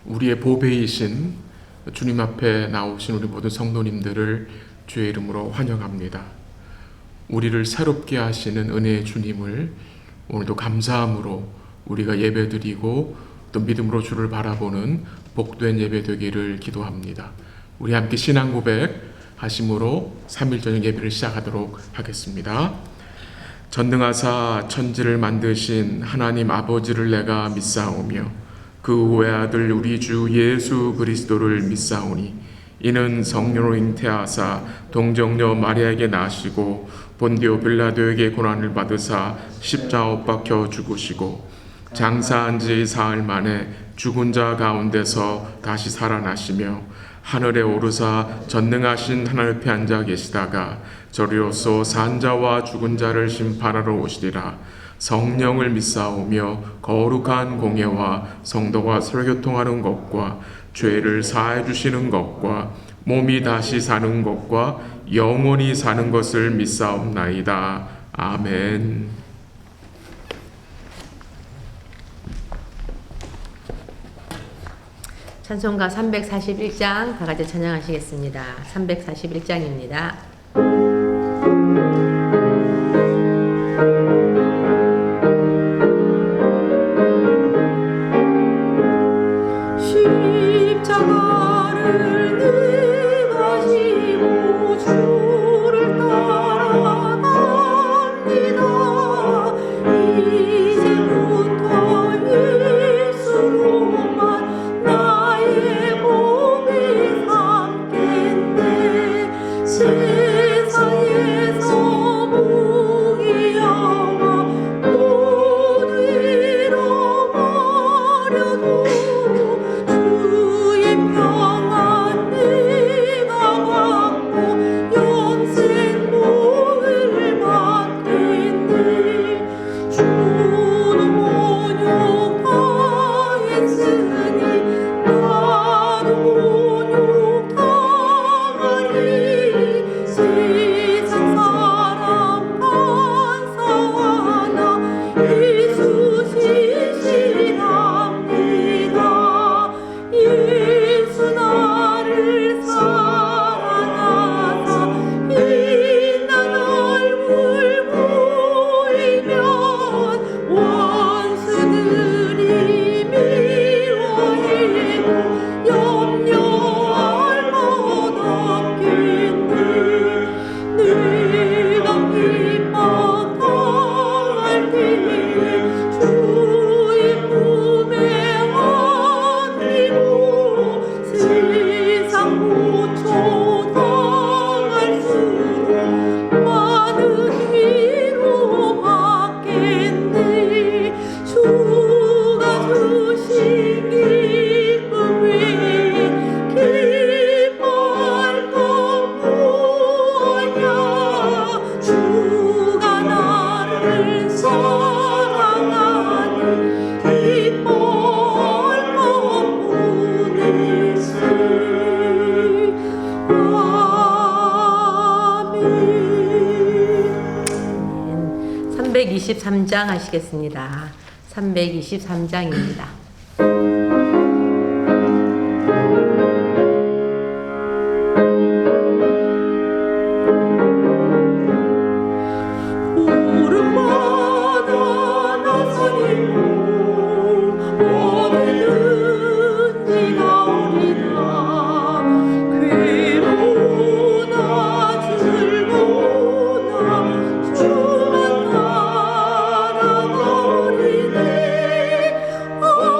우리의 보배이신 주님 앞에 나오신 우리 모든 성도님들을 주의 이름으로 환영합니다. 우리를 새롭게 하시는 은혜의 주님을 오늘도 감사함으로 우리가 예배드리고 또 믿음으로 주를 바라보는 복된 예배 되기를 기도합니다. 우리 함께 신앙 고백 하심으로 3일 저녁 예배를 시작하도록 하겠습니다. 전능하사 천지를 만드신 하나님 아버지를 내가 믿사오며 그 외아들 우리 주 예수 그리스도를 믿사오니 이는 성령으로 잉태하사 동정녀 마리아에게 나시고 본디오 빌라도에게 고난을 받으사 십자가 못 박혀 죽으시고 장사한 지 사흘 만에 죽은 자 가운데서 다시 살아나시며 하늘에 오르사 전능하신 하늘 옆에 앉아 계시다가 저리로서 산 자와 죽은 자를 심판하러 오시리라. 성령을 믿사오며 거룩한 공예와 성도가 서로교통하는 것과 죄를 사해 주시는 것과 몸이 다시 사는 것과 영원히 사는 것을 믿사옵나이다. 아멘. 찬송가 341장 다 같이 찬양하시겠습니다. 341장입니다. 하시겠습니다. 323장입니다. Oh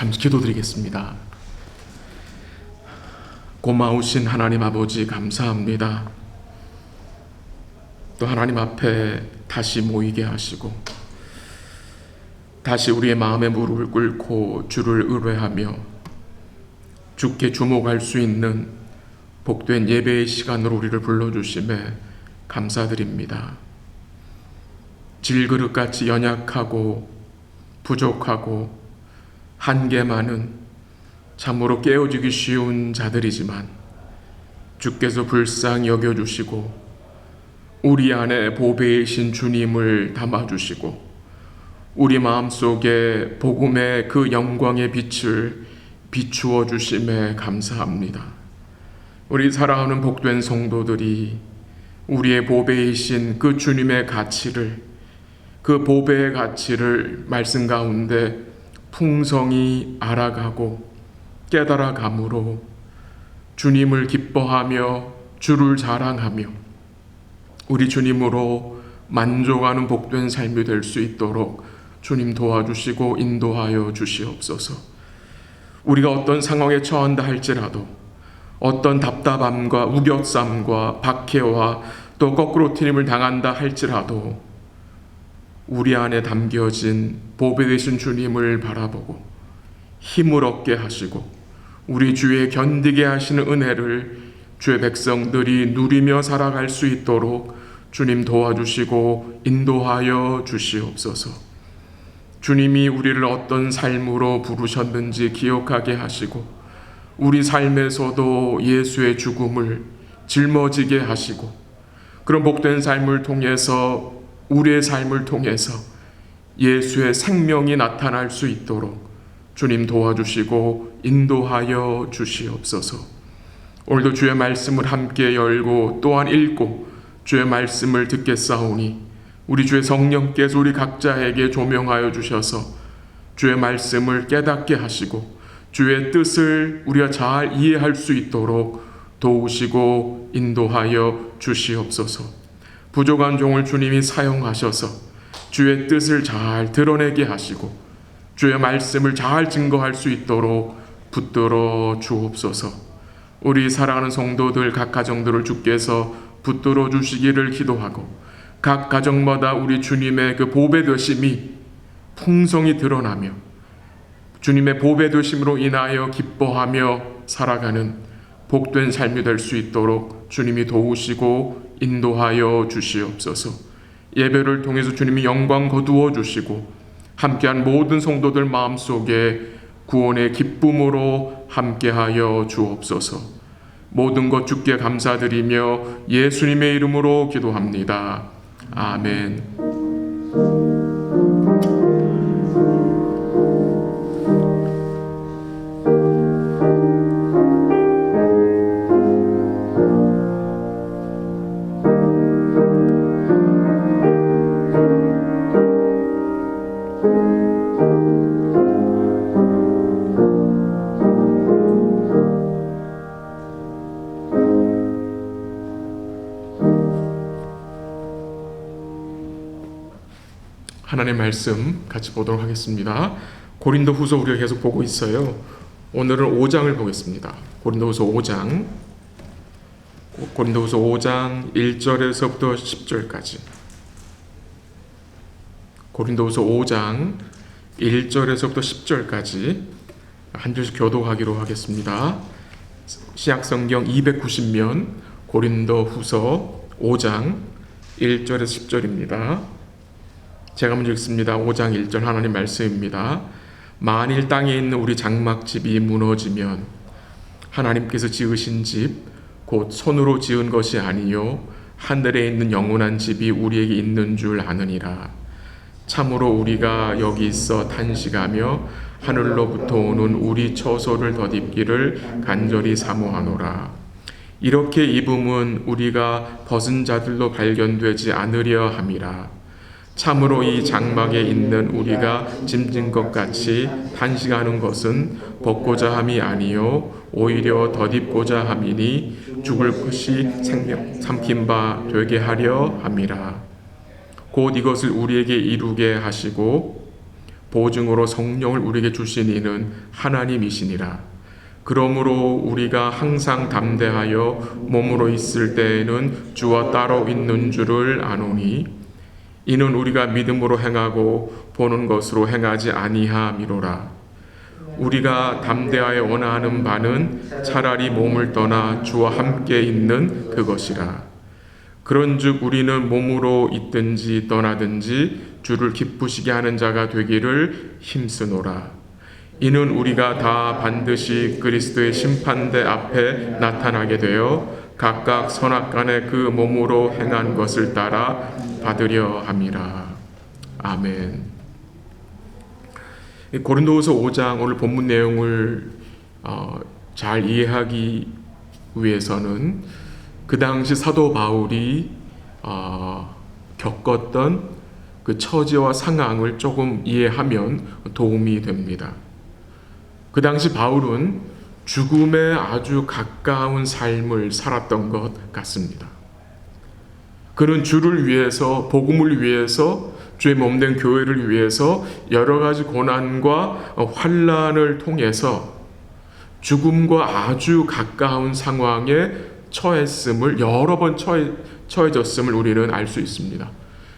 잠시 기도드리겠습니다. 고마우신 하나님 아버지 감사합니다. 또 하나님 앞에 다시 모이게 하시고 다시 우리의 마음의 무릎을 꿇고 주를 의뢰하며 주께 주목할 수 있는 복된 예배의 시간으로 우리를 불러주심에 감사드립니다. 질그릇같이 연약하고 부족하고 한계 많은 참으로 깨어지기 쉬운 자들이지만 주께서 불쌍히 여겨주시고 우리 안에 보배이신 주님을 담아주시고 우리 마음속에 복음의 그 영광의 빛을 비추어 주심에 감사합니다. 우리 사랑하는 복된 성도들이 우리의 보배이신 그 주님의 가치를, 그 보배의 가치를 말씀 가운데 풍성히 알아가고 깨달아감으로 주님을 기뻐하며 주를 자랑하며 우리 주님으로 만족하는 복된 삶이 될 수 있도록 주님 도와주시고 인도하여 주시옵소서. 우리가 어떤 상황에 처한다 할지라도 어떤 답답함과 우겨쌈과 박해와 또 거꾸로 트림을 당한다 할지라도 우리 안에 담겨진 보배되신 주님을 바라보고 힘을 얻게 하시고 우리 주에 견디게 하시는 은혜를 주의 백성들이 누리며 살아갈 수 있도록 주님 도와주시고 인도하여 주시옵소서. 주님이 우리를 어떤 삶으로 부르셨는지 기억하게 하시고 우리 삶에서도 예수의 죽음을 짊어지게 하시고 그런 복된 삶을 통해서 우리의 삶을 통해서 예수의 생명이 나타날 수 있도록 주님 도와주시고 인도하여 주시옵소서. 오늘도 주의 말씀을 함께 열고 또한 읽고 주의 말씀을 듣겠사오니 우리 주의 성령께서 우리 각자에게 조명하여 주셔서 주의 말씀을 깨닫게 하시고 주의 뜻을 우리가 잘 이해할 수 있도록 도우시고 인도하여 주시옵소서. 부족한 종을 주님이 사용하셔서 주의 뜻을 잘 드러내게 하시고 주의 말씀을 잘 증거할 수 있도록 붙들어 주옵소서. 우리 사랑하는 성도들 각 가정들을 주께서 붙들어 주시기를 기도하고 각 가정마다 우리 주님의 그 보배되심이 풍성히 드러나며 주님의 보배되심으로 인하여 기뻐하며 살아가는 복된 삶이 될 수 있도록 주님이 도우시고 인도하여 주시옵소서. 예배를 통해서 주님이 영광 거두어 주시고 함께한 모든 성도들 마음속에 구원의 기쁨으로 함께하여 주옵소서. 모든 것 주께 감사드리며 예수님의 이름으로 기도합니다. 아멘. 하나님의 말씀 같이 보도록 하겠습니다. 고린도후서 우리가 계속 보고 있어요. 오늘은 5장을 보겠습니다. 고린도후서 5장 1절에서부터 10절까지. 고린도후서 5장 1절에서부터 10절까지 한 절씩 교독하기로 하겠습니다. 신약성경 290면 고린도후서 5장 1절에서 10절입니다. 제가 먼저 읽습니다. 5장 1절 하나님 말씀입니다. 만일 땅에 있는 우리 장막집이 무너지면 하나님께서 지으신 집 곧 손으로 지은 것이 아니요 하늘에 있는 영원한 집이 우리에게 있는 줄 아느니라. 참으로 우리가 여기 있어 탄식하며 하늘로부터 오는 우리 처소를 덧입기를 간절히 사모하노라. 이렇게 입음은 우리가 벗은 자들로 발견되지 않으려 함이라. 참으로 이 장막에 있는 우리가 짐진 것 같이 탄식하는 것은 벗고자 함이 아니요 오히려 덧입고자 함이니 죽을 것이 생명 삼킨 바 되게 하려 함이라. 곧 이것을 우리에게 이루게 하시고 보증으로 성령을 우리에게 주신 이는 하나님이시니라. 그러므로 우리가 항상 담대하여 몸으로 있을 때에는 주와 따로 있는 줄을 아노니 이는 우리가 믿음으로 행하고 보는 것으로 행하지 아니함이로라. 우리가 담대하여 원하는 바는 차라리 몸을 떠나 주와 함께 있는 그것이라. 그런즉 우리는 몸으로 있든지 떠나든지 주를 기쁘시게 하는 자가 되기를 힘쓰노라. 이는 우리가 다 반드시 그리스도의 심판대 앞에 나타나게 되어 각각 선악간에 그 몸으로 행한 것을 따라 받으려 함이라. 아멘. 고린도후서 5장 오늘 본문 내용을 잘 이해하기 위해서는 그 당시 사도 바울이 겪었던 그 처지와 상황을 조금 이해하면 도움이 됩니다. 그 당시 바울은 죽음에 아주 가까운 삶을 살았던 것 같습니다. 그는 주를 위해서, 복음을 위해서, 주의 몸된 교회를 위해서 여러 가지 고난과 환난을 통해서 죽음과 아주 가까운 상황에 처했음을, 여러 번 처해졌음을 우리는 알 수 있습니다.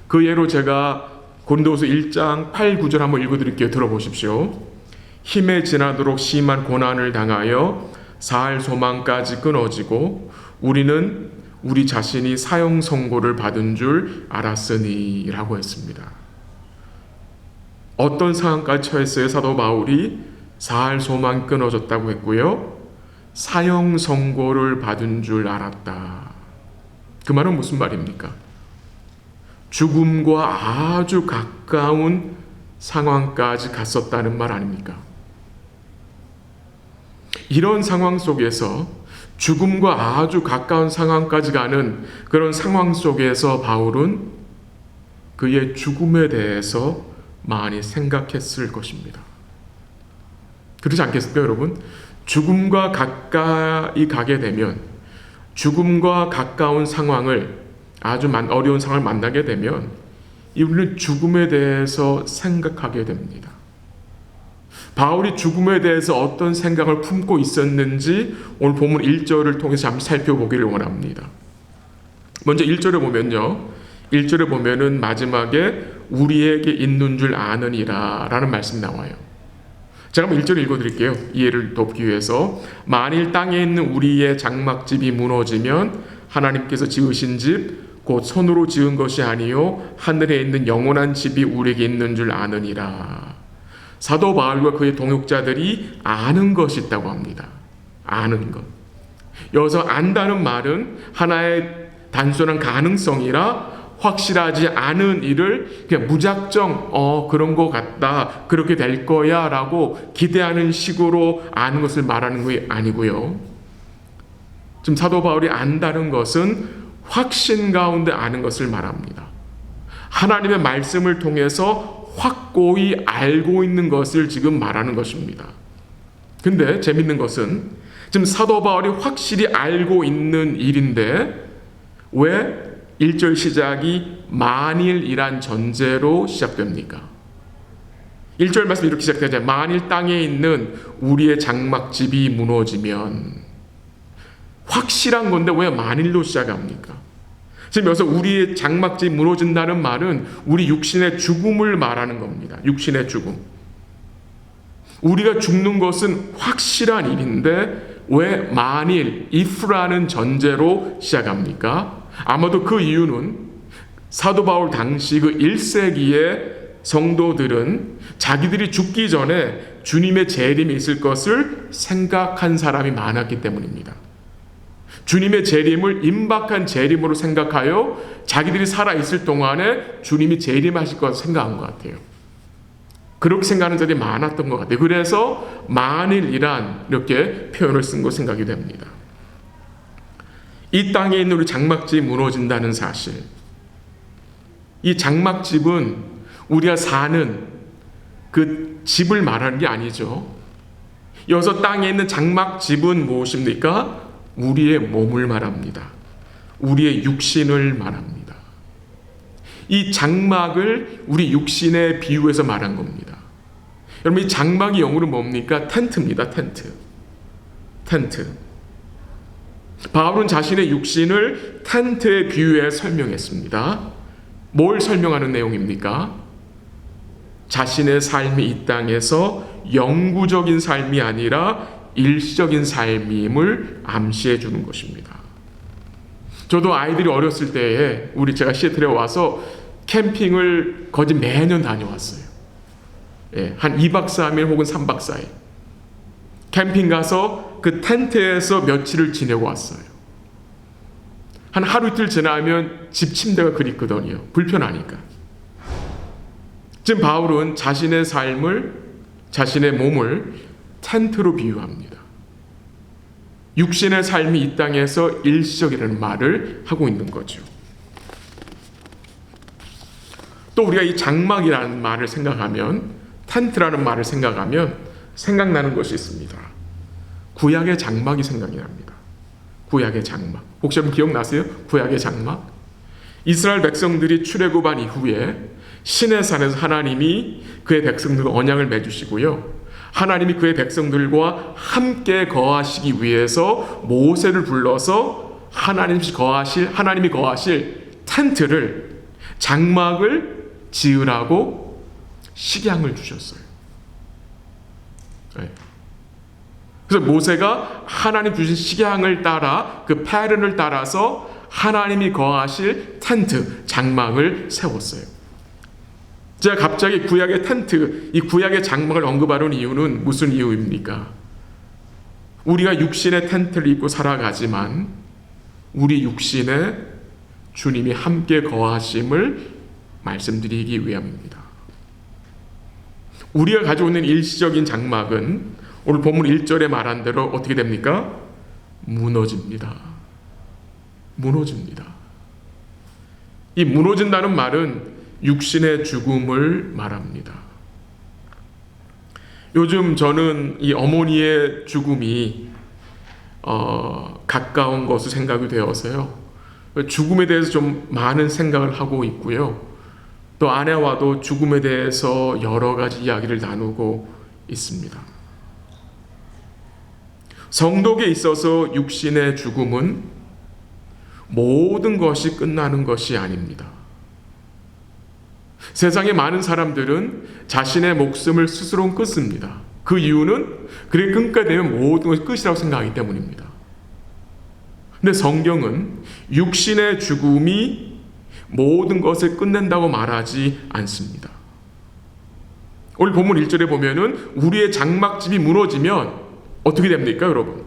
그 예로 제가 고린도후서 1장 8, 9절 한번 읽어드릴게요. 들어보십시오. 힘에 지나도록 심한 고난을 당하여 살 소망까지 끊어지고 우리는 우리 자신이 사형 선고를 받은 줄 알았으니 라고 했습니다. 어떤 상황까지 처했어요? 사도 바울이 살 소망 끊어졌다고 했고요. 사형 선고를 받은 줄 알았다. 그 말은 무슨 말입니까? 죽음과 아주 가까운 상황까지 갔었다는 말 아닙니까? 이런 상황 속에서 죽음과 아주 가까운 상황까지 가는 그런 상황 속에서 바울은 그의 죽음에 대해서 많이 생각했을 것입니다. 그렇지 않겠습니까, 여러분? 죽음과 가까이 가게 되면, 죽음과 가까운 상황을, 아주 어려운 상황을 만나게 되면 우리는 죽음에 대해서 생각하게 됩니다. 바울이 죽음에 대해서 어떤 생각을 품고 있었는지 오늘 본문 1절을 통해서 잠시 살펴보기를 원합니다. 먼저 1절에 보면요. 1절에 보면은 마지막에 우리에게 있는 줄 아느니라 라는 말씀이 나와요. 제가 한번 1절 읽어드릴게요. 이해를 돕기 위해서. 만일 땅에 있는 우리의 장막집이 무너지면 하나님께서 지으신 집 곧 손으로 지은 것이 아니요 하늘에 있는 영원한 집이 우리에게 있는 줄 아느니라. 사도 바울과 그의 동역자들이 아는 것이 있다고 합니다. 아는 것. 여기서 안다는 말은 하나의 단순한 가능성이라 확실하지 않은 일을 그냥 무작정 그런 것 같다, 그렇게 될 거야 라고 기대하는 식으로 아는 것을 말하는 게 아니고요. 지금 사도 바울이 안다는 것은 확신 가운데 아는 것을 말합니다. 하나님의 말씀을 통해서 확고히 알고 있는 것을 지금 말하는 것입니다. 근데 재밌는 것은 지금 사도 바울이 확실히 알고 있는 일인데 왜 1절 시작이 만일이란 전제로 시작됩니까? 1절 말씀 이렇게 시작되죠. 만일 땅에 있는 우리의 장막집이 무너지면. 확실한 건데 왜 만일로 시작합니까? 지금 여기서 우리의 장막집이 무너진다는 말은 우리 육신의 죽음을 말하는 겁니다. 육신의 죽음. 우리가 죽는 것은 확실한 일인데 왜 만일, if라는 전제로 시작합니까? 아마도 그 이유는 사도 바울 당시 그 1세기의 성도들은 자기들이 죽기 전에 주님의 재림이 있을 것을 생각한 사람이 많았기 때문입니다. 주님의 재림을 임박한 재림으로 생각하여 자기들이 살아있을 동안에 주님이 재림하실 것을 생각한 것 같아요. 그렇게 생각하는 자들이 많았던 것 같아요. 그래서 만일이란 이렇게 표현을 쓴 거 생각이 됩니다. 이 땅에 있는 우리 장막집이 무너진다는 사실, 이 장막집은 우리가 사는 그 집을 말하는 게 아니죠. 여기서 땅에 있는 장막집은 무엇입니까? 우리의 몸을 말합니다. 우리의 육신을 말합니다. 이 장막을 우리 육신에 비유해서 말한 겁니다. 여러분, 이 장막이 영어로 뭡니까? 텐트입니다. 텐트. 바울은 자신의 육신을 텐트에 비유해 설명했습니다. 뭘 설명하는 내용입니까? 자신의 삶이 이 땅에서 영구적인 삶이 아니라 일시적인 삶임을 암시해 주는 것입니다. 저도 아이들이 어렸을 때에 제가 시애틀에 와서 캠핑을 거의 매년 다녀왔어요. 한 2박 3일 혹은 3박 4일 캠핑 가서 그 텐트에서 며칠을 지내고 왔어요. 한 하루 이틀 지나면 집 침대가 그립거든요. 불편하니까. 지금 바울은 자신의 삶을, 자신의 몸을 텐트로 비유합니다. 육신의 삶이 이 땅에서 일시적이라는 말을 하고 있는 거죠. 또 우리가 이 장막이라는 말을 생각하면, 텐트라는 말을 생각하면 생각나는 것이 있습니다. 구약의 장막이 생각이 납니다. 구약의 장막. 혹시 여러분 기억나세요? 구약의 장막? 이스라엘 백성들이 출애굽한 이후에 시내산에서 하나님이 그의 백성들과 언약을 맺으시고요. 하나님이 그의 백성들과 함께 거하시기 위해서 모세를 불러서 하나님이 거하실 텐트를, 장막을 지으라고 식양을 주셨어요. 그래서 모세가 하나님 주신 식양을 따라, 그 패턴을 따라서 하나님이 거하실 텐트, 장막을 세웠어요. 제가 갑자기 구약의 텐트, 이 구약의 장막을 언급하는 이유는 무슨 이유입니까? 우리가 육신의 텐트를 입고 살아가지만 우리 육신에 주님이 함께 거하심을 말씀드리기 위함입니다. 우리가 가지고 있는 일시적인 장막은 오늘 본문 1절에 말한 대로 어떻게 됩니까? 무너집니다. 이 무너진다는 말은 육신의 죽음을 말합니다. 요즘 저는 이 어머니의 죽음이 가까운 것으로 생각이 되어서요. 죽음에 대해서 좀 많은 생각을 하고 있고요. 또 아내와도 죽음에 대해서 여러 가지 이야기를 나누고 있습니다. 성도에게 있어서 육신의 죽음은 모든 것이 끝나는 것이 아닙니다. 세상의 많은 사람들은 자신의 목숨을 스스로 끊습니다. 그 이유는 그래 끊게 되면 모든 것이 끝이라고 생각하기 때문입니다. 근데 성경은 육신의 죽음이 모든 것을 끝낸다고 말하지 않습니다. 오늘 본문 1절에 보면은 우리의 장막집이 무너지면 어떻게 됩니까, 여러분?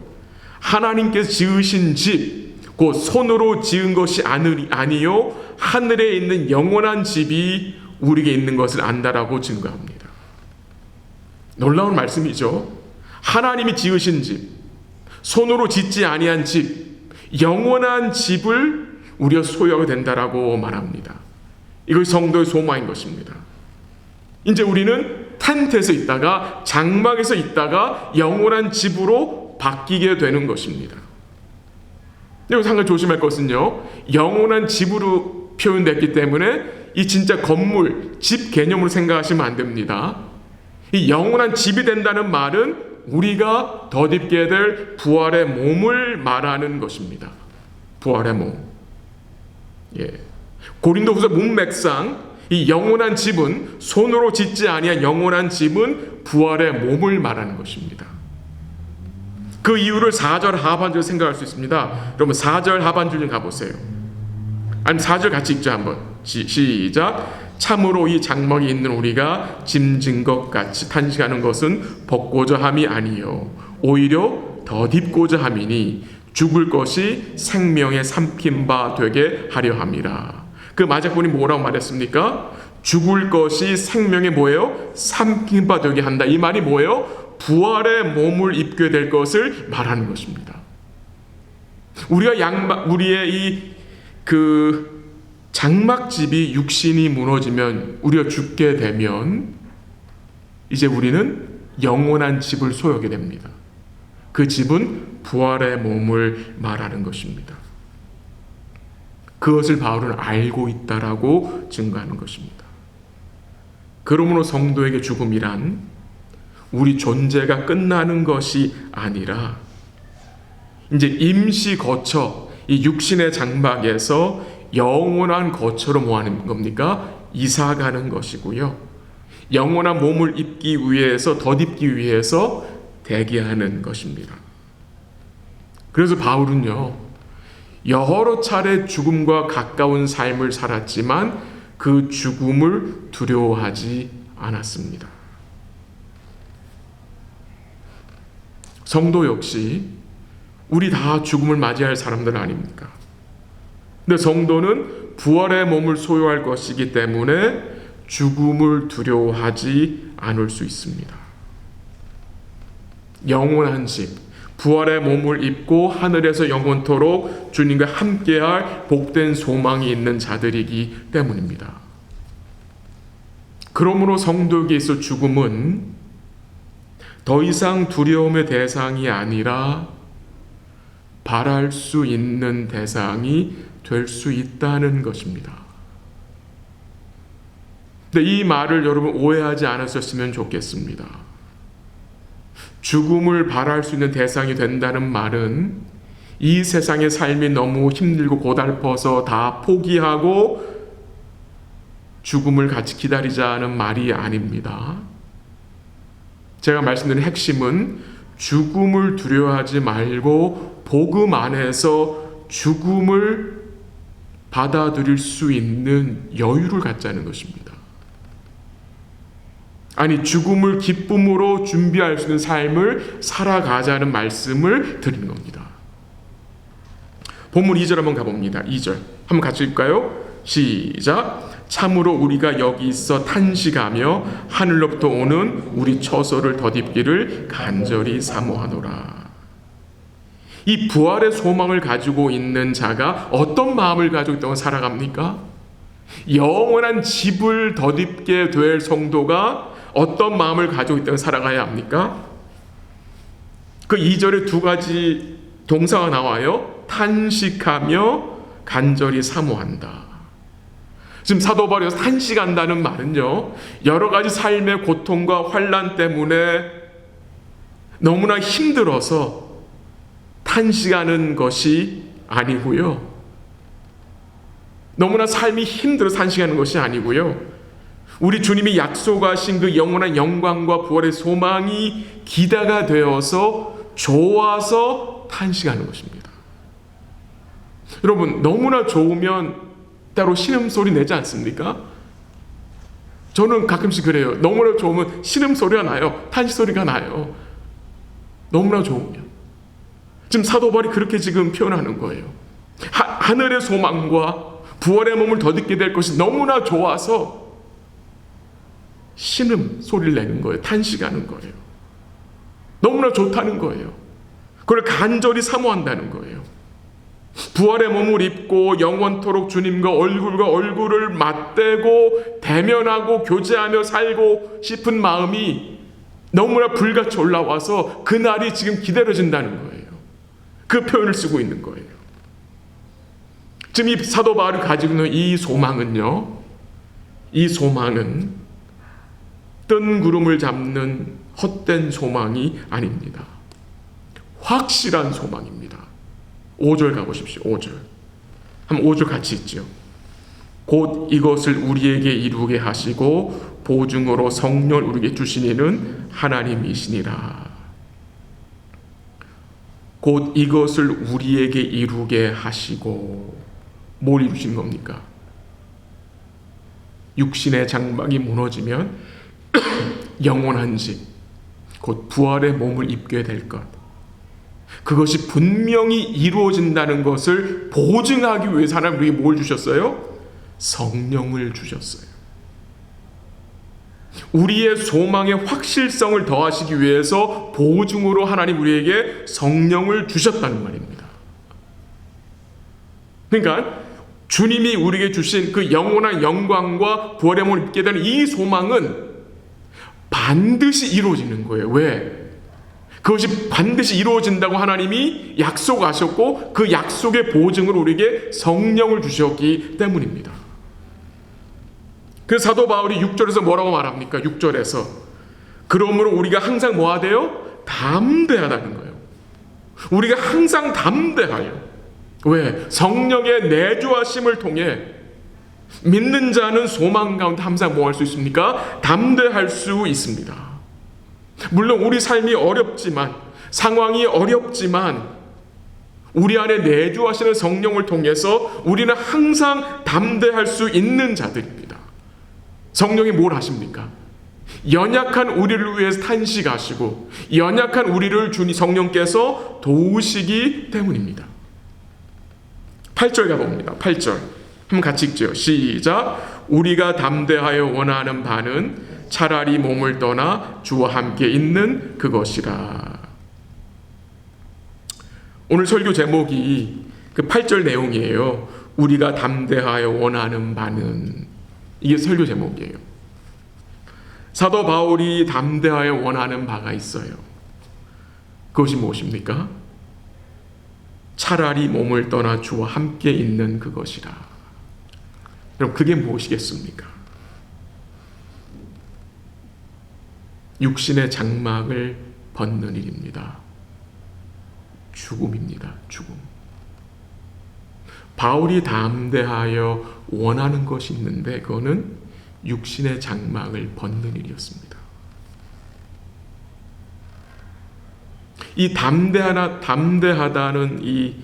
하나님께서 지으신 집, 곧 손으로 지은 것이 아니요 하늘에 있는 영원한 집이 우리에게 있는 것을 안다라고 증거합니다. 놀라운 말씀이죠. 하나님이 지으신 집, 손으로 짓지 아니한 집, 영원한 집을 우리가 소유하게 된다라고 말합니다. 이것이 성도의 소망인 것입니다. 이제 우리는 텐트에서 있다가 장막에서 있다가 영원한 집으로 바뀌게 되는 것입니다. 여기서 한 가지 조심할 것은요, 영원한 집으로 표현됐기 때문에 이 진짜 건물, 집 개념으로 생각하시면 안 됩니다. 이 영원한 집이 된다는 말은 우리가 덧입게 될 부활의 몸을 말하는 것입니다. 부활의 몸. 고린도후서 문맥상 이 영원한 집은, 손으로 짓지 아니한 영원한 집은 부활의 몸을 말하는 것입니다. 그 이유를 4절 하반절 생각할 수 있습니다. 여러분 4절 하반절 좀 가보세요. 아니 4절 같이 읽자 한번. 시작. 참으로 이 장막이 있는 우리가 짐진 것 같이 탄식하는 것은 벗고자 함이 아니요 오히려 덧입고자 함이니 죽을 것이 생명의 삼킨 바 되게 하려 함이라. 그 마작본이 뭐라고 말했습니까? 죽을 것이 생명의 뭐예요? 삼킨 바 되게 한다. 이 말이 뭐예요? 부활의 몸을 입게 될 것을 말하는 것입니다. 우리의 장막집이 육신이 무너지면 우리가 죽게 되면 이제 우리는 영원한 집을 소유하게 됩니다. 그 집은 부활의 몸을 말하는 것입니다. 그것을 바울은 알고 있다라고 증거하는 것입니다. 그러므로 성도에게 죽음이란 우리 존재가 끝나는 것이 아니라 이제 임시 거처, 이 육신의 장막에서 영원한 거처로 뭐 하는 겁니까? 이사 가는 것이고요. 영원한 몸을 입기 위해서, 덧입기 위해서 대기하는 것입니다. 그래서 바울은요, 여러 차례 죽음과 가까운 삶을 살았지만 그 죽음을 두려워하지 않았습니다. 성도 역시 우리 다 죽음을 맞이할 사람들 아닙니까? 근데 성도는 부활의 몸을 소유할 것이기 때문에 죽음을 두려워하지 않을 수 있습니다. 영원한 집, 부활의 몸을 입고 하늘에서 영원토록 주님과 함께할 복된 소망이 있는 자들이기 때문입니다. 그러므로 성도에게 있어 죽음은 더 이상 두려움의 대상이 아니라 바랄 수 있는 대상이 될 수 있다는 것입니다. 근데 이 말을 여러분 오해하지 않으셨으면 좋겠습니다. 죽음을 바랄 수 있는 대상이 된다는 말은 이 세상의 삶이 너무 힘들고 고달퍼서 다 포기하고 죽음을 같이 기다리자는 말이 아닙니다. 제가 말씀드린 핵심은 죽음을 두려워하지 말고 복음 안에서 죽음을 받아들일 수 있는 여유를 갖자는 것입니다. 아니, 죽음을 기쁨으로 준비할 수 있는 삶을 살아가자는 말씀을 드리는 겁니다. 본문 2절 한번 가봅니다. 2절 한번 같이 읽을까요? 시작. 참으로 우리가 여기 있어 탄식하며 하늘로부터 오는 우리 처소를 덧입기를 간절히 사모하노라. 이 부활의 소망을 가지고 있는 자가 어떤 마음을 가지고 있다고 살아갑니까? 영원한 집을 덧입게 될 성도가 어떤 마음을 가지고 있다고 살아가야 합니까? 그 2절에 두 가지 동사가 나와요. 탄식하며 간절히 사모한다. 지금 사도 바울이 탄식한다는 말은요, 여러 가지 삶의 고통과 환난 때문에 너무나 힘들어서 탄식하는 것이 아니고요, 너무나 삶이 힘들어서 탄식하는 것이 아니고요, 우리 주님이 약속하신 그 영원한 영광과 부활의 소망이 기대가 되어서 좋아서 탄식하는 것입니다. 여러분, 너무나 좋으면 따로 신음소리 내지 않습니까? 저는 가끔씩 그래요. 너무나 좋으면 신음소리가 나요. 탄식소리가 나요. 너무나 좋으면. 지금 사도 바울이 그렇게 지금 표현하는 거예요. 하늘의 소망과 부활의 몸을 덧입게 될 것이 너무나 좋아서 신음소리를 내는 거예요. 탄식하는 거예요. 너무나 좋다는 거예요. 그걸 간절히 사모한다는 거예요. 부활의 몸을 입고 영원토록 주님과 얼굴과 얼굴을 맞대고 대면하고 교제하며 살고 싶은 마음이 너무나 불같이 올라와서 그날이 지금 기다려진다는 거예요. 그 표현을 쓰고 있는 거예요. 지금 이 사도 바울이 가지고 있는 이 소망은요, 이 소망은 뜬 구름을 잡는 헛된 소망이 아닙니다. 확실한 소망입니다. 5절 가보십시오. 5절. 한번 5절 같이 읽죠. 곧 이것을 우리에게 이루게 하시고 보증으로 성령을 우리에게 주시니는 하나님이시니라. 곧 이것을 우리에게 이루게 하시고, 뭘 이루신 겁니까? 육신의 장막이 무너지면 영원한 집, 곧 부활의 몸을 입게 될 것, 그것이 분명히 이루어진다는 것을 보증하기 위해서 하나님 우리에게 뭘 주셨어요? 성령을 주셨어요. 우리의 소망의 확실성을 더하시기 위해서 보증으로 하나님 우리에게 성령을 주셨다는 말입니다. 그러니까 주님이 우리에게 주신 그 영원한 영광과 부활의 몸을 입게 되는 이 소망은 반드시 이루어지는 거예요. 왜? 그것이 반드시 이루어진다고 하나님이 약속하셨고 그 약속의 보증으로 우리에게 성령을 주셨기 때문입니다. 그래서 사도 바울이 6절에서 뭐라고 말합니까? 6절에서 그러므로 우리가 항상 뭐가 돼요? 담대하다는 거예요. 우리가 항상 담대하여. 왜? 성령의 내주하심을 통해 믿는 자는 소망 가운데 항상 뭐 할 수 있습니까? 담대할 수 있습니다. 물론 우리 삶이 어렵지만, 상황이 어렵지만 우리 안에 내주하시는 성령을 통해서 우리는 항상 담대할 수 있는 자들입니다. 성령이 뭘 하십니까? 연약한 우리를 위해서 탄식하시고 연약한 우리를 주니 성령께서 도우시기 때문입니다. 8절 가봅니다. 8절 한번 같이 읽죠. 시작. 우리가 담대하여 원하는 바는 차라리 몸을 떠나 주와 함께 있는 그것이라. 오늘 설교 제목이 그 8절 내용이에요. 우리가 담대하여 원하는 바는, 이게 설교 제목이에요. 사도 바울이 담대하여 원하는 바가 있어요. 그것이 무엇입니까? 차라리 몸을 떠나 주와 함께 있는 그것이라. 그럼 그게 무엇이겠습니까? 육신의 장막을 벗는 일입니다. 죽음입니다. 죽음. 바울이 담대하여 원하는 것이 있는데 그거는 육신의 장막을 벗는 일이었습니다. 이 담대하다는 이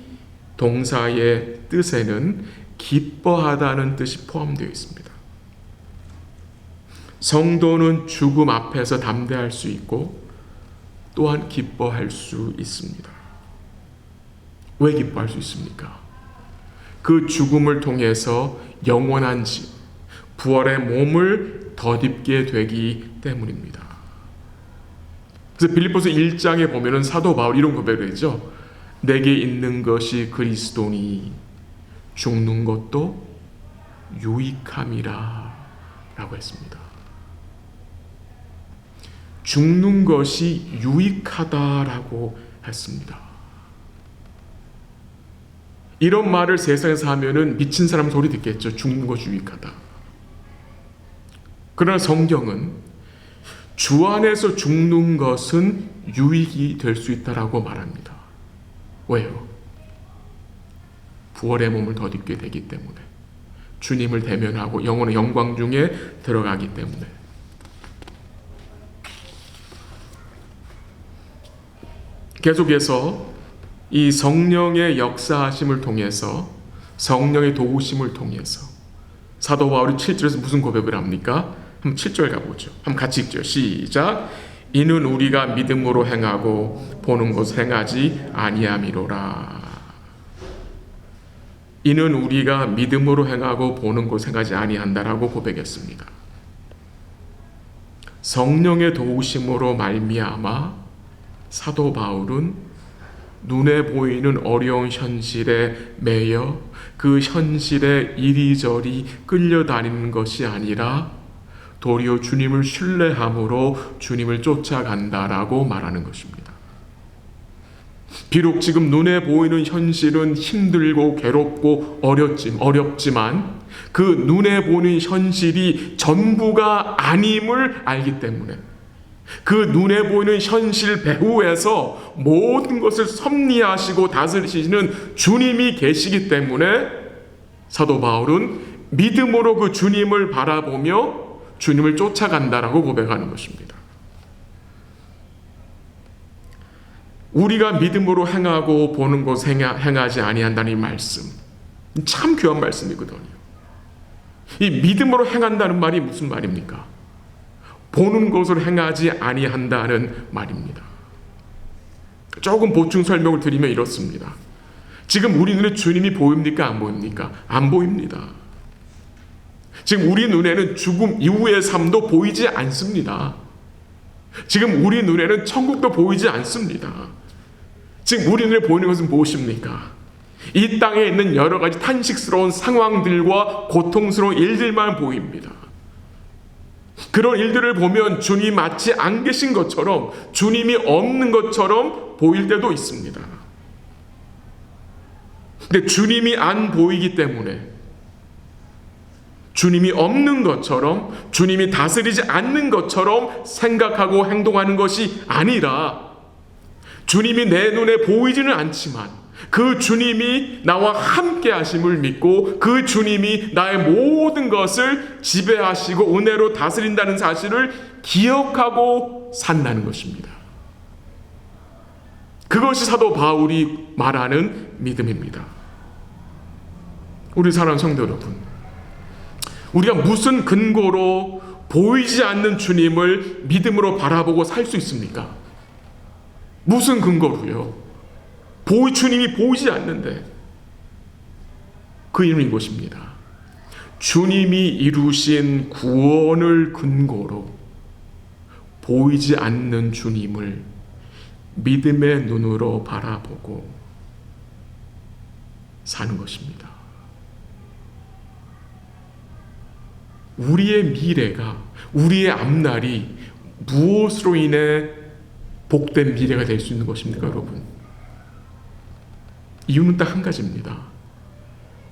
동사의 뜻에는 기뻐하다는 뜻이 포함되어 있습니다. 성도는 죽음 앞에서 담대할 수 있고 또한 기뻐할 수 있습니다. 왜 기뻐할 수 있습니까? 그 죽음을 통해서 영원한 부활의 몸을 덧입게 되기 때문입니다. 그래서 빌립보서 1장에 보면은 사도 바울 이런 고백을 했죠. 내게 있는 것이 그리스도니 죽는 것도 유익함이라 라고 했습니다. 죽는 것이 유익하다라고 했습니다. 이런 말을 세상에서 하면은 미친 사람 소리 듣겠죠. 죽는 것이 유익하다. 그러나 성경은 주 안에서 죽는 것은 유익이 될 수 있다라고 말합니다. 왜요? 부활의 몸을 덧입게 되기 때문에, 주님을 대면하고 영원의 영광 중에 들어가기 때문에. 계속해서 이 성령의 역사하심을 통해서, 성령의 도우심을 통해서 사도 바울이 7절에서 무슨 고백을 합니까? 한번 7절 가보죠. 한번 같이 읽죠. 시작. 이는 우리가 믿음으로 행하고 보는 것을 행하지 아니함이로라. 이는 우리가 믿음으로 행하고 보는 것을 행하지 아니한다라고 고백했습니다. 성령의 도우심으로 말미암아 사도 바울은 눈에 보이는 어려운 현실에 매여 그 현실에 이리저리 끌려다니는 것이 아니라 도리어 주님을 신뢰함으로 주님을 쫓아간다라고 말하는 것입니다. 비록 지금 눈에 보이는 현실은 힘들고 괴롭고 어렵지만 그 눈에 보이는 현실이 전부가 아님을 알기 때문에, 그 눈에 보이는 현실 배후에서 모든 것을 섭리하시고 다스리시는 주님이 계시기 때문에 사도 바울은 믿음으로 그 주님을 바라보며 주님을 쫓아간다라고 고백하는 것입니다. 우리가 믿음으로 행하고 보는 것 행하지 아니한다는 이 말씀, 참 귀한 말씀이거든요. 이 믿음으로 행한다는 말이 무슨 말입니까? 보는 것을 행하지 아니한다는 말입니다. 조금 보충 설명을 드리면 이렇습니다. 지금 우리 눈에 주님이 보입니까? 안 보입니까? 안 보입니다. 지금 우리 눈에는 죽음 이후의 삶도 보이지 않습니다. 지금 우리 눈에는 천국도 보이지 않습니다. 지금 우리 눈에 보이는 것은 무엇입니까? 이 땅에 있는 여러 가지 탄식스러운 상황들과 고통스러운 일들만 보입니다. 그런 일들을 보면 주님이 마치 안 계신 것처럼, 주님이 없는 것처럼 보일 때도 있습니다. 근데 주님이 안 보이기 때문에, 주님이 없는 것처럼, 주님이 다스리지 않는 것처럼 생각하고 행동하는 것이 아니라, 주님이 내 눈에 보이지는 않지만 그 주님이 나와 함께 하심을 믿고 그 주님이 나의 모든 것을 지배하시고 은혜로 다스린다는 사실을 기억하고 산다는 것입니다. 그것이 사도 바울이 말하는 믿음입니다. 우리 사랑하는 성도 여러분, 우리가 무슨 근거로 보이지 않는 주님을 믿음으로 바라보고 살 수 있습니까? 무슨 근거로요? 주님이 보이지 않는데, 그 이름이 이것입니다. 주님이 이루신 구원을 근거로 보이지 않는 주님을 믿음의 눈으로 바라보고 사는 것입니다. 우리의 미래가, 우리의 앞날이 무엇으로 인해 복된 미래가 될 수 있는 것입니까, 여러분? 이유는 딱 한 가지입니다.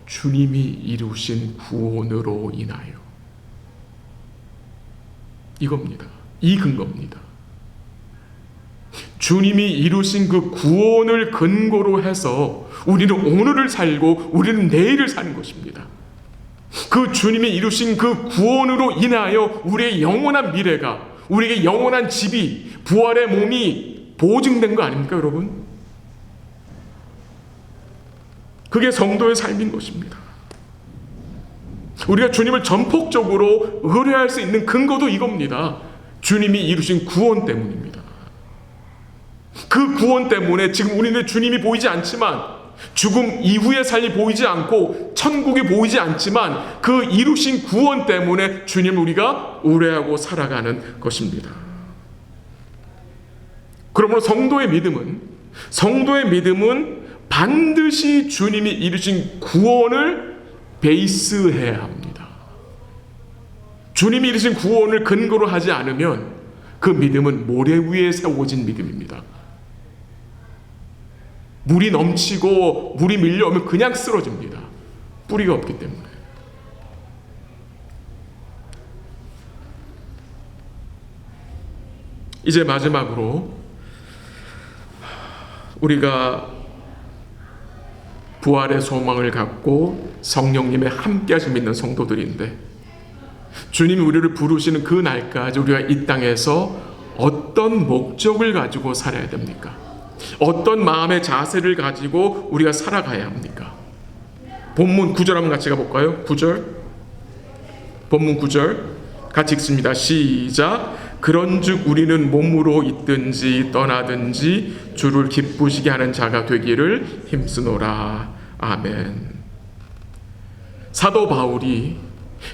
주님이 이루신 구원으로 인하여. 이겁니다. 이 근거입니다. 주님이 이루신 그 구원을 근거로 해서 우리는 오늘을 살고 우리는 내일을 사는 것입니다. 그 주님이 이루신 그 구원으로 인하여 우리의 영원한 미래가, 우리에게 영원한 집이, 부활의 몸이 보증된 거 아닙니까, 여러분? 그게 성도의 삶인 것입니다. 우리가 주님을 전폭적으로 의뢰할 수 있는 근거도 이겁니다. 주님이 이루신 구원 때문입니다. 그 구원 때문에 지금 우리는 주님이 보이지 않지만, 죽음 이후의 삶이 보이지 않고 천국이 보이지 않지만 그 이루신 구원 때문에 주님을 우리가 의뢰하고 살아가는 것입니다. 그러므로 성도의 믿음은 반드시 주님이 이루신 구원을 베이스해야 합니다. 주님이 이루신 구원을 근거로 하지 않으면 그 믿음은 모래 위에 세워진 믿음입니다. 물이 넘치고 물이 밀려오면 그냥 쓰러집니다. 뿌리가 없기 때문에. 이제 마지막으로 우리가 부활의 소망을 갖고 성령님의 함께 하심 있는 성도들인데, 주님이 우리를 부르시는 그 날까지 우리가 이 땅에서 어떤 목적을 가지고 살아야 됩니까? 어떤 마음의 자세를 가지고 우리가 살아가야 합니까? 본문 9절 한번 같이 가볼까요? 9절. 본문 9절 같이 읽습니다. 시작. 그런즉 우리는 몸으로 있든지 떠나든지 주를 기쁘시게 하는 자가 되기를 힘쓰노라. 아멘. 사도 바울이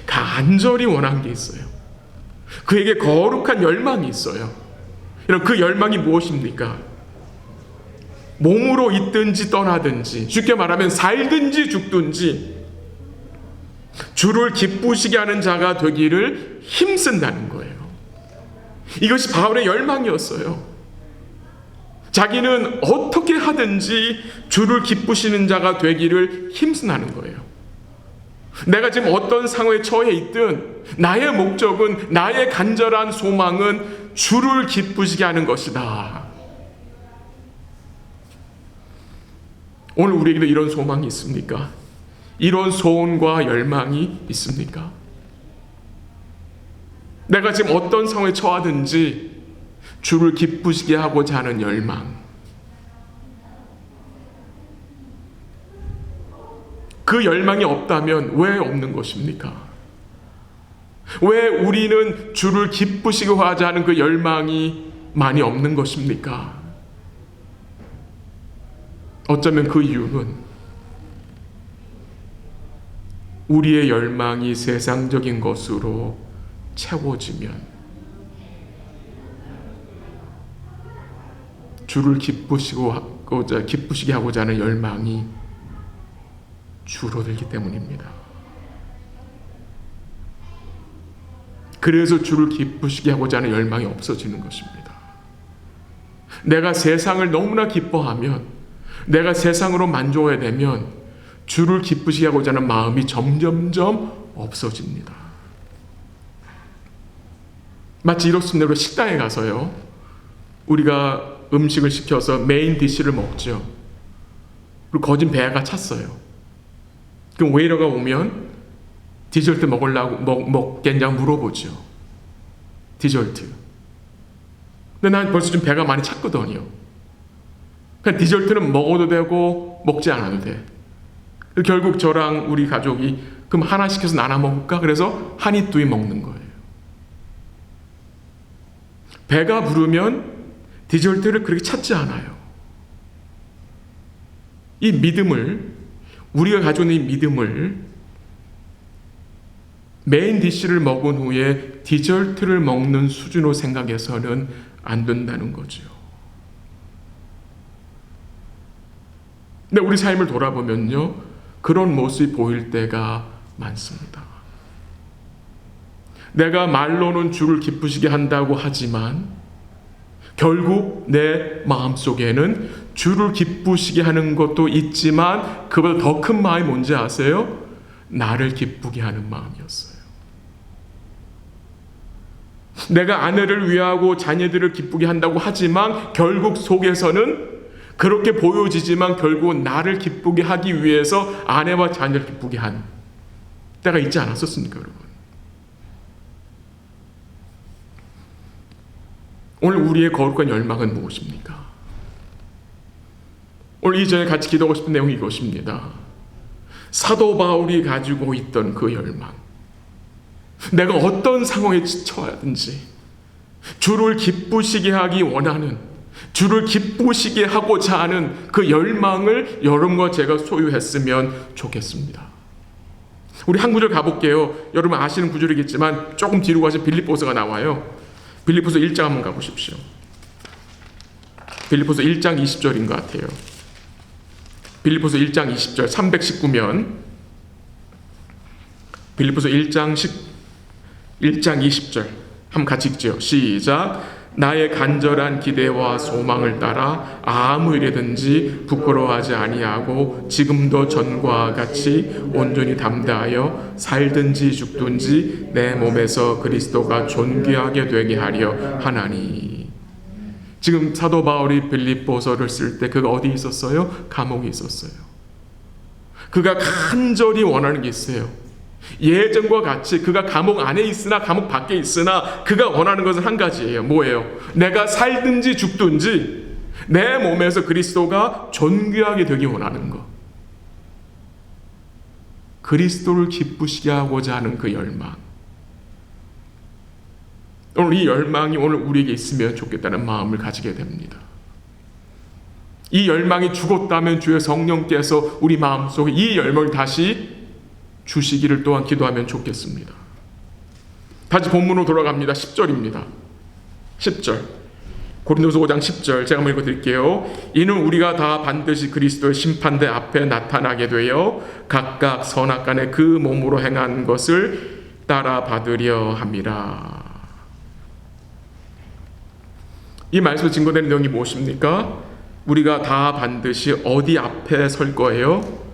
간절히 원한 게 있어요. 그에게 거룩한 열망이 있어요. 여러분, 그 열망이 무엇입니까? 몸으로 있든지 떠나든지, 쉽게 말하면 살든지 죽든지 주를 기쁘시게 하는 자가 되기를 힘쓴다는 거예요. 이것이 바울의 열망이었어요. 자기는 어떻게 하든지 주를 기쁘시는 자가 되기를 힘쓰는 거예요. 내가 지금 어떤 상황에 처해 있든 나의 목적은, 나의 간절한 소망은 주를 기쁘시게 하는 것이다. 오늘 우리에게도 이런 소망이 있습니까? 이런 소원과 열망이 있습니까? 내가 지금 어떤 상황에 처하든지 주를 기쁘시게 하고자 하는 열망. 그 열망이 없다면 왜 없는 것입니까? 왜 우리는 주를 기쁘시게 하자 하는 그 열망이 많이 없는 것입니까? 어쩌면 그 이유는 우리의 열망이 세상적인 것으로 채워지면 주를 기쁘시게 하고자 하는 열망이 줄어들기 때문입니다. 그래서 주를 기쁘시게 하고자 하는 열망이 없어지는 것입니다. 내가 세상을 너무나 기뻐하면, 내가 세상으로 만족해야 되면 주를 기쁘시게 하고자 하는 마음이 점점점 없어집니다. 마치 이렇습니다. 우리가 식당에 가서요, 우리가 음식을 시켜서 메인 디쉬를 먹죠. 그리고 거진 배가 찼어요. 그럼 웨이터가 오면 디저트 먹겠냐고 물어보죠. 디저트. 근데 난 벌써 좀 배가 많이 찼거든요. 그냥 디저트는 먹어도 되고 먹지 않아도 돼. 결국 저랑 우리 가족이 그럼 하나 시켜서 나눠 먹을까? 그래서 한 입 두 입 먹는 거예요. 배가 부르면 디저트를 그렇게 찾지 않아요. 이 믿음을, 우리가 가지고 있는 이 믿음을 메인 디쉬를 먹은 후에 디저트를 먹는 수준으로 생각해서는 안 된다는 거죠. 근데 우리 삶을 돌아보면요, 그런 모습이 보일 때가 많습니다. 내가 말로는 주를 기쁘시게 한다고 하지만 결국 내 마음속에는 주를 기쁘시게 하는 것도 있지만 그보다 더 큰 마음이 뭔지 아세요? 나를 기쁘게 하는 마음이었어요. 내가 아내를 위하고 자녀들을 기쁘게 한다고 하지만 결국 속에서는 그렇게 보여지지만 결국은 나를 기쁘게 하기 위해서 아내와 자녀를 기쁘게 한 때가 있지 않았었습니까, 여러분? 오늘 우리의 거룩한 열망은 무엇입니까? 오늘 이전에 같이 기도하고 싶은 내용이 이것입니다. 사도 바울이 가지고 있던 그 열망. 내가 어떤 상황에 처하든지 주를 기쁘시게 하기 원하는, 주를 기쁘시게 하고자 하는 그 열망을 여러분과 제가 소유했으면 좋겠습니다. 우리 한 구절 가볼게요. 여러분 아시는 구절이겠지만 조금 뒤로 가서 빌립보서가 나와요. 빌립보서 1장 한번 가보십시오. 빌립보서 1장 20절인 것 같아요. 빌립보서 1장 20절 319면 빌립보서 1장 20절 한번 같이 읽죠. 시작. 나의 간절한 기대와 소망을 따라 아무 일이든지 부끄러워하지 아니하고 지금도 전과 같이 온전히 담대하여 살든지 죽든지 내 몸에서 그리스도가 존귀하게 되게 하려 하나니. 지금 사도 바울이 빌립보서를 쓸 때 그가 어디 있었어요? 감옥에 있었어요. 그가 간절히 원하는 게 있어요. 예전과 같이 그가 감옥 안에 있으나 감옥 밖에 있으나 그가 원하는 것은 한 가지예요. 뭐예요? 내가 살든지 죽든지 내 몸에서 그리스도가 존귀하게 되기 원하는 것. 그리스도를 기쁘시게 하고자 하는 그 열망. 오늘 이 열망이 오늘 우리에게 있으면 좋겠다는 마음을 가지게 됩니다. 이 열망이 죽었다면 주의 성령께서 우리 마음속에 이 열망을 다시 주시기를 또한 기도하면 좋겠습니다. 다시 본문으로 돌아갑니다. 10절입니다. 10절. 고린도서 5장 10절 제가 한번 읽어드릴게요. 이는 우리가 다 반드시 그리스도의 심판대 앞에 나타나게 되어 각각 선악간에 그 몸으로 행한 것을 따라 받으려 함이라. 이 말씀에 증거되는 내용이 무엇입니까? 우리가 다 반드시 어디 앞에 설 거예요?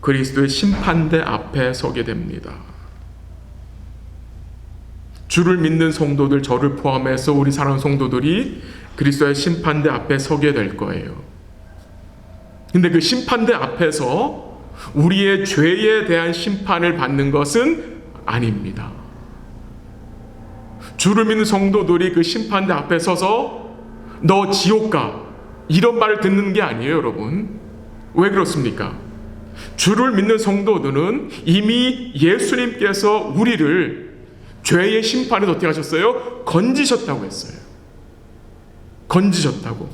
그리스도의 심판대 앞에 서게 됩니다. 주를 믿는 성도들, 저를 포함해서 우리 사랑하는 성도들이 그리스도의 심판대 앞에 서게 될 거예요. 근데 그 심판대 앞에서 우리의 죄에 대한 심판을 받는 것은 아닙니다. 주를 믿는 성도들이 그 심판대 앞에 서서 너 지옥 가 이런 말을 듣는 게 아니에요, 여러분. 왜 그렇습니까? 주를 믿는 성도들은 이미 예수님께서 우리를 죄의 심판에서 어떻게 하셨어요? 건지셨다고 했어요. 건지셨다고.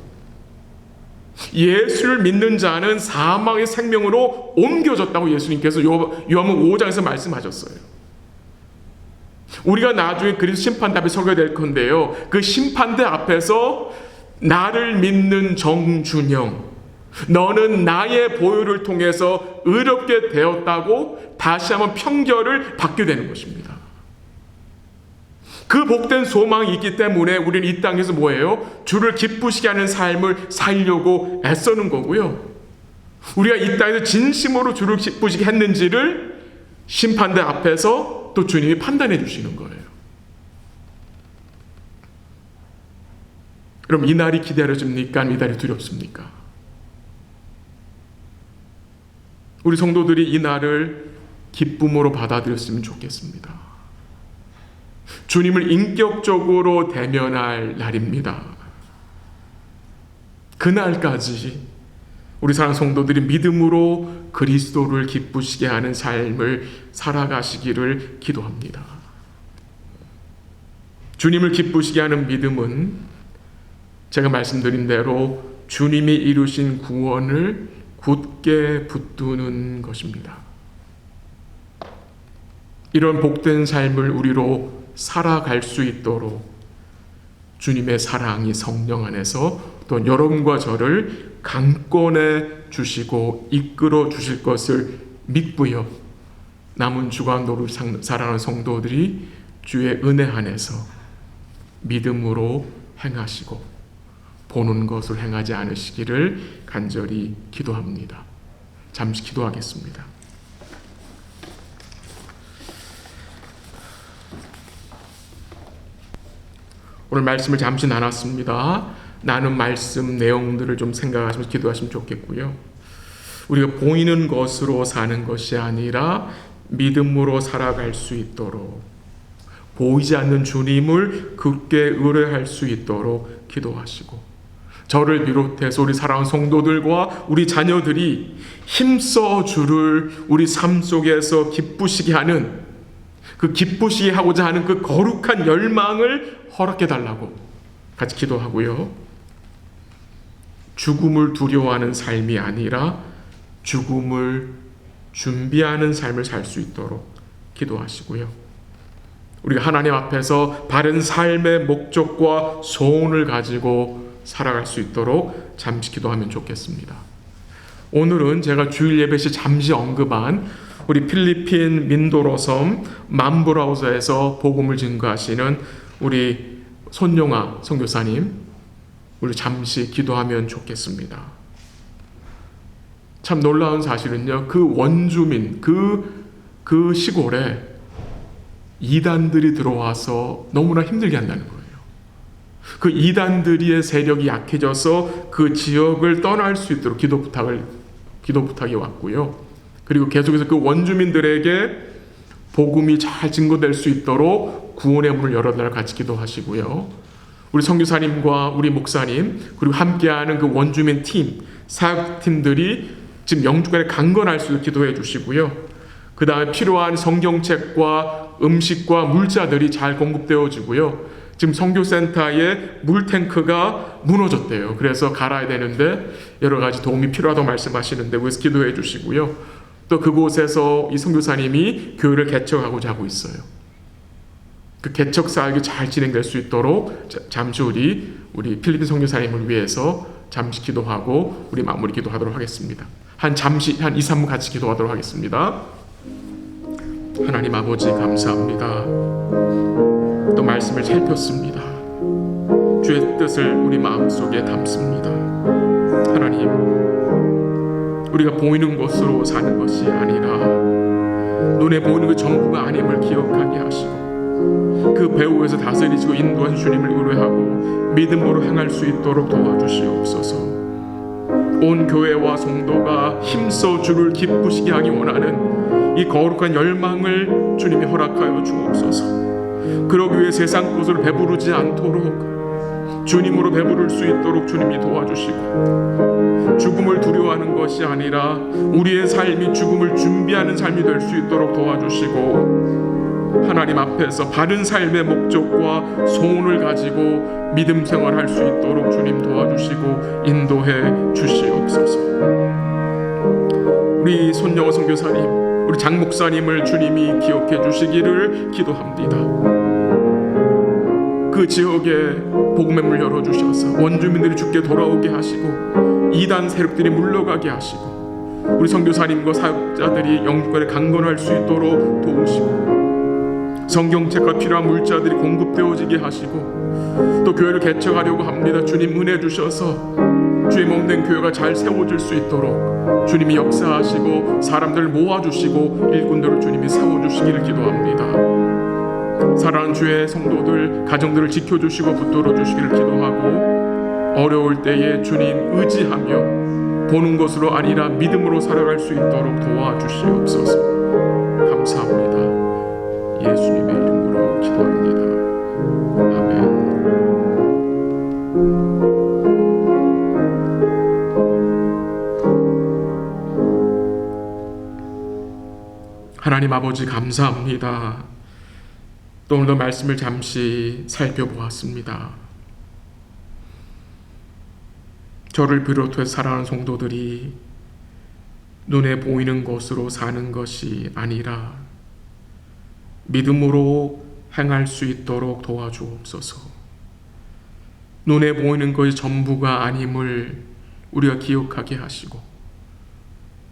예수를 믿는 자는 사망의 생명으로 옮겨졌다고 예수님께서 요한복음 5장에서 말씀하셨어요. 우리가 나중에 그리스도 심판대 앞에 서게 될 건데요, 그 심판대 앞에서 나를 믿는 정준영, 너는 나의 보혈을 통해서 의롭게 되었다고 다시 한번 평결을 받게 되는 것입니다. 그 복된 소망이 있기 때문에 우리는 이 땅에서 뭐예요? 주를 기쁘시게 하는 삶을 살려고 애쓰는 거고요, 우리가 이 땅에서 진심으로 주를 기쁘시게 했는지를 심판대 앞에서 또 주님이 판단해 주시는 거예요. 그럼 이 날이 기다려집니까? 이 날이 두렵습니까? 우리 성도들이 이 날을 기쁨으로 받아들였으면 좋겠습니다. 주님을 인격적으로 대면할 날입니다. 그날까지 우리 사랑하는 성도들이 믿음으로 그리스도를 기쁘시게 하는 삶을 살아가시기를 기도합니다. 주님을 기쁘시게 하는 믿음은 제가 말씀드린 대로 주님이 이루신 구원을 굳게 붙드는 것입니다. 이런 복된 삶을 우리로 살아갈 수 있도록 주님의 사랑이 성령 안에서 또 여러분과 저를 강권해 주시고 이끌어 주실 것을 믿고요, 남은 주간도를 사랑하는 성도들이 주의 은혜 안에서 믿음으로 행하시고 보는 것을 행하지 않으시기를 간절히 기도합니다. 잠시 기도하겠습니다. 오늘 말씀을 잠시 나눴습니다. 나눈 말씀 내용들을 좀 생각하시면서 기도하시면 좋겠고요. 우리가 보이는 것으로 사는 것이 아니라 믿음으로 살아갈 수 있도록, 보이지 않는 주님을 굳게 의뢰할 수 있도록 기도하시고, 저를 비롯해서 우리 사랑하는 성도들과 우리 자녀들이 힘써 주를 우리 삶 속에서 기쁘시게 하는, 그 기쁘시게 하고자 하는 그 거룩한 열망을 허락해 달라고 같이 기도하고요, 죽음을 두려워하는 삶이 아니라 죽음을 준비하는 삶을 살 수 있도록 기도하시고요, 우리가 하나님 앞에서 바른 삶의 목적과 소원을 가지고 살아갈 수 있도록 잠시 기도하면 좋겠습니다. 오늘은 제가 주일 예배 시 잠시 언급한 우리 필리핀 민도로 섬 맘브라우저에서 복음을 증거하시는 우리 손용아 선교사님, 우리 잠시 기도하면 좋겠습니다. 참 놀라운 사실은요, 그 원주민, 그 시골에 이단들이 들어와서 너무나 힘들게 한다는 거예요. 그 이단들의 세력이 약해져서 그 지역을 떠날 수 있도록 기도 부탁이 왔고요. 그리고 계속해서 그 원주민들에게 복음이 잘 증거될 수 있도록 구원의 문을 열어달라고 같이 기도하시고요. 우리 선교사님과 우리 목사님 그리고 함께하는 그 원주민 팀, 사역팀들이 지금 영주간에 강건할 수 있도록 기도해 주시고요. 그 다음에 필요한 성경책과 음식과 물자들이 잘 공급되어지고요. 지금 선교센터에 물탱크가 무너졌대요. 그래서 갈아야 되는데 여러 가지 도움이 필요하다고 말씀하시는데 그래서 기도해 주시고요. 또 그곳에서 이 선교사님이 교회를 개척하고자 하고 있어요. 그 개척 사역이 잘 진행될 수 있도록 잠시 우리 필리핀 선교사님을 위해서 잠시 기도하고 우리 마무리 기도하도록 하겠습니다. 한 2, 3분 같이 기도하도록 하겠습니다. 하나님 아버지 감사합니다. 또 말씀을 살폈습니다. 주의 뜻을 우리 마음속에 담습니다. 하나님, 우리가 보이는 것으로 사는 것이 아니라 눈에 보이는 그 전부가 아님을 기억하게 하시고 그 배후에서 다스리시고 인도한 주님을 의뢰하고 믿음으로 행할 수 있도록 도와주시옵소서. 온 교회와 성도가 힘써 주를 기쁘시게 하기 원하는 이 거룩한 열망을 주님이 허락하여 주옵소서. 그러기 위해 세상 것으로 배부르지 않도록 주님으로 배부를 수 있도록 주님이 도와주시고, 죽음을 두려워하는 것이 아니라 우리의 삶이 죽음을 준비하는 삶이 될 수 있도록 도와주시고, 하나님 앞에서 바른 삶의 목적과 소원을 가지고 믿음 생활할 수 있도록 주님 도와주시고 인도해 주시옵소서. 우리 손영호 선교사님, 우리 장 목사님을 주님이 기억해 주시기를 기도합니다. 그 지역에 복음의 문 열어주셔서 원주민들이 주께 돌아오게 하시고 이단 세력들이 물러가게 하시고 우리 선교사님과 사역자들이 영육간에 강건할 수 있도록 도우시고 성경책과 필요한 물자들이 공급되어지게 하시고 또 교회를 개척하려고 합니다. 주님 은혜 주셔서 주의 몸된 교회가 잘 세워질 수 있도록 주님이 역사하시고 사람들을 모아주시고 일꾼들을 주님이 세워주시기를 기도합니다. 사랑하는 주의 성도들 가정들을 지켜주시고 붙들어 주시기를 기도하고 어려울 때에 주님 의지하며 보는 것으로 아니라 믿음으로 살아갈 수 있도록 도와주시옵소서. 감사합니다. 예수님의 이름으로 기도합니다. 아멘. 하나님 아버지 감사합니다. 또 오늘도 말씀을 잠시 살펴보았습니다. 저를 비롯해 사랑하는 성도들이 눈에 보이는 것으로 사는 것이 아니라 믿음으로 행할 수 있도록 도와주옵소서. 눈에 보이는 것이 전부가 아님을 우리가 기억하게 하시고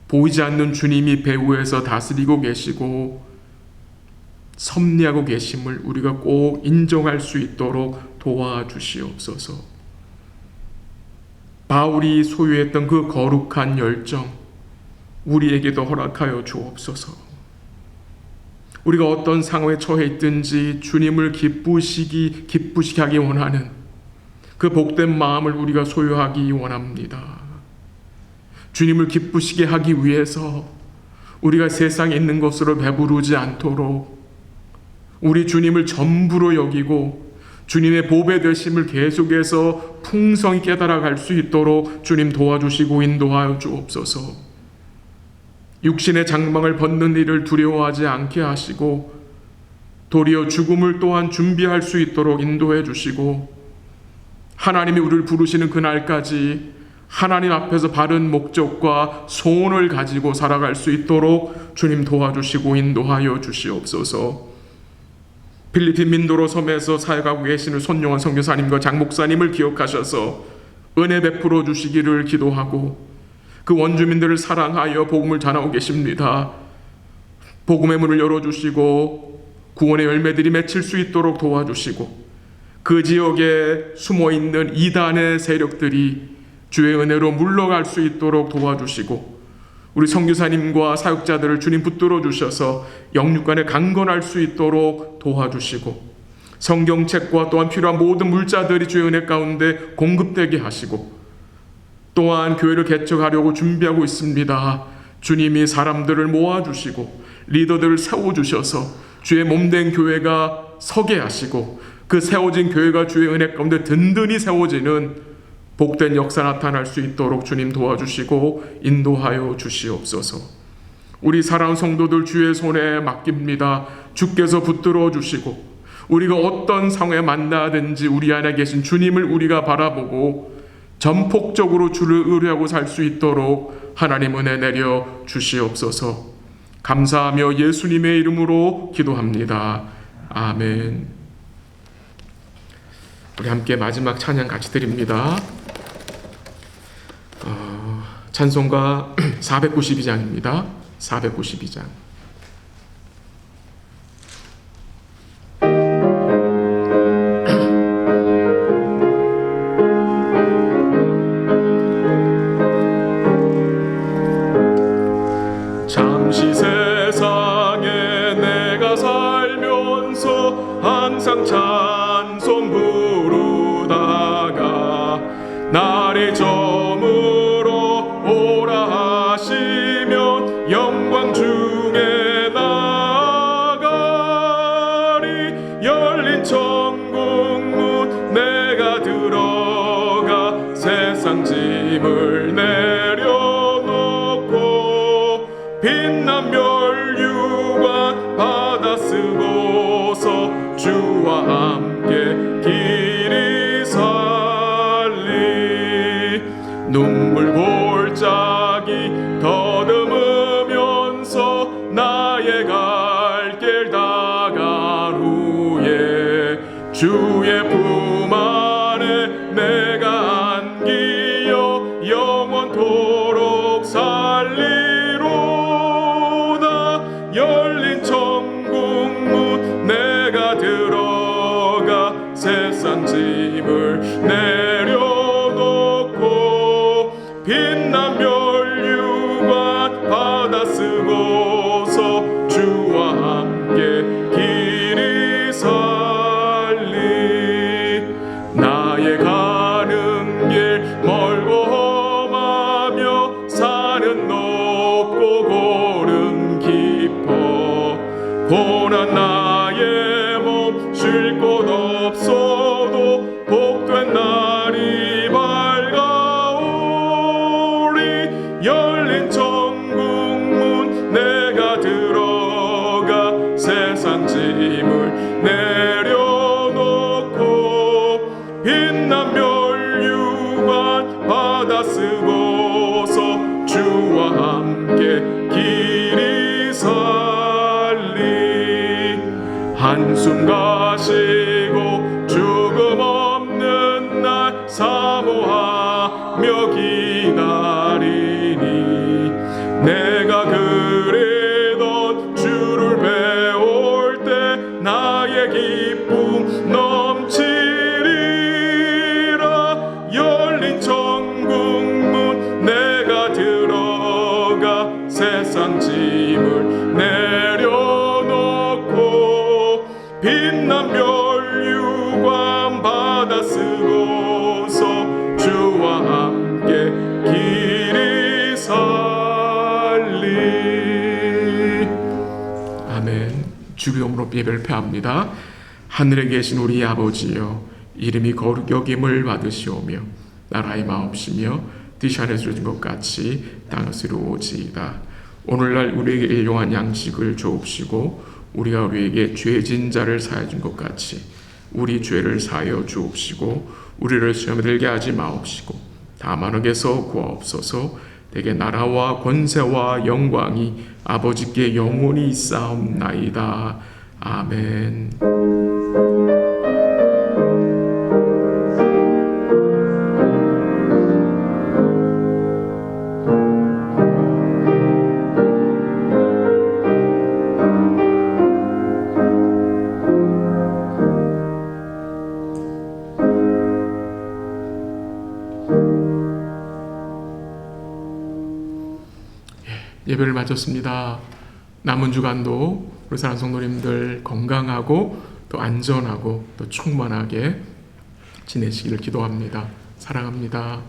보이지 않는 주님이 배후에서 다스리고 계시고 섭리하고 계심을 우리가 꼭 인정할 수 있도록 도와주시옵소서. 바울이 소유했던 그 거룩한 열정 우리에게도 허락하여 주옵소서. 우리가 어떤 상황에 처해 있든지 주님을 기쁘시게 하기 원하는 그 복된 마음을 우리가 소유하기 원합니다. 주님을 기쁘시게 하기 위해서 우리가 세상에 있는 것으로 배부르지 않도록 우리 주님을 전부로 여기고 주님의 보배 되심을 계속해서 풍성히 깨달아갈 수 있도록 주님 도와주시고 인도하여 주옵소서. 육신의 장막을 벗는 일을 두려워하지 않게 하시고 도리어 죽음을 또한 준비할 수 있도록 인도해 주시고 하나님이 우리를 부르시는 그날까지 하나님 앞에서 바른 목적과 소원을 가지고 살아갈 수 있도록 주님 도와주시고 인도하여 주시옵소서. 필리핀 민도로 섬에서 사역하고 계시는 손용환 선교사님과 장 목사님을 기억하셔서 은혜 베풀어 주시기를 기도하고 그 원주민들을 사랑하여 복음을 전하고 계십니다. 복음의 문을 열어주시고 구원의 열매들이 맺힐 수 있도록 도와주시고 그 지역에 숨어있는 이단의 세력들이 주의 은혜로 물러갈 수 있도록 도와주시고 우리 선교사님과 사역자들을 주님 붙들어 주셔서 영육간에 강건할 수 있도록 도와주시고 성경책과 또한 필요한 모든 물자들이 주의 은혜 가운데 공급되게 하시고 또한 교회를 개척하려고 준비하고 있습니다. 주님이 사람들을 모아주시고 리더들을 세워주셔서 주의 몸된 교회가 서게 하시고 그 세워진 교회가 주의 은혜 가운데 든든히 세워지는 복된 역사 나타날 수 있도록 주님 도와주시고 인도하여 주시옵소서. 우리 사랑하는 성도들 주의 손에 맡깁니다. 주께서 붙들어 주시고 우리가 어떤 상황에 만나든지 우리 안에 계신 주님을 우리가 바라보고 전폭적으로 주를 의뢰하고 살 수 있도록 하나님 은혜 내려 주시옵소서. 감사하며 예수님의 이름으로 기도합니다. 아멘. 우리 함께 마지막 찬양 같이 드립니다. 찬송가 492장입니다. 492장. 잠시 세상에 내가 살면서 항상 찬송 부르다가 날이 저물어 오라 하시면 영광 중에 나가리. 열린 천국문 내가 들어가 세상 짐을 내려놓고 빛난 멸류관 받아 쓰고 주와 함께 길이 살리 눈물 골짜기 더듬으면서 나의 갈 길 다간 후에 주의 품 안에 내가 안기어 영원토록 살리로다. 열린 천국 문 내가 들어가 세상 짐을 내려놓고 빛난 멸류관 받아 쓰고서 주와 함께 길이 살리 나의 가는 길 멀고 험하며 산은 높고 골은 깊어 고난 나의 몸 쉴 곳 없어도 복된 날이 밝아오리. 열린 천국 문 내가 들어가 세상 짐을 내려놓고 빛난 멸류관 받아 쓰고서 주와 함께 길이 살리 한숨 가시고 죽음 없는 날 사모하며 기다리니 내가 그리던 주를 배울 때 나의 기쁨 넘치리라. 열린 천국 문 내가 들어가 세상 짐을 내려놓고 빛난 멸류관 받아 쓰고서 주와 함께 길이 살리. 아멘. 주기도문으로 예배합니다. 하늘에 계신 우리 아버지여, 이름이 거룩 여김을 받으시오며 나라의 마옵시며 뜻이 하늘에서 이루어진 것 같이 땅에서 이루어지이다. 오늘날 우리에게 일용할 양식을 주옵시고 우리가 우리에게 죄진 자를 사하여 준 것 같이 우리 죄를 사하여 주옵시고 우리를 시험에 들게 하지 마옵시고 다만 악에서 구하옵소서. 대개 나라와 권세와 영광이 아버지께 영원히 있사옵나이다. 아멘. 예배를 마쳤습니다. 남은 주간도 우리 사랑하는 성도님들 건강하고 또 안전하고 또 충만하게 지내시기를 기도합니다. 사랑합니다.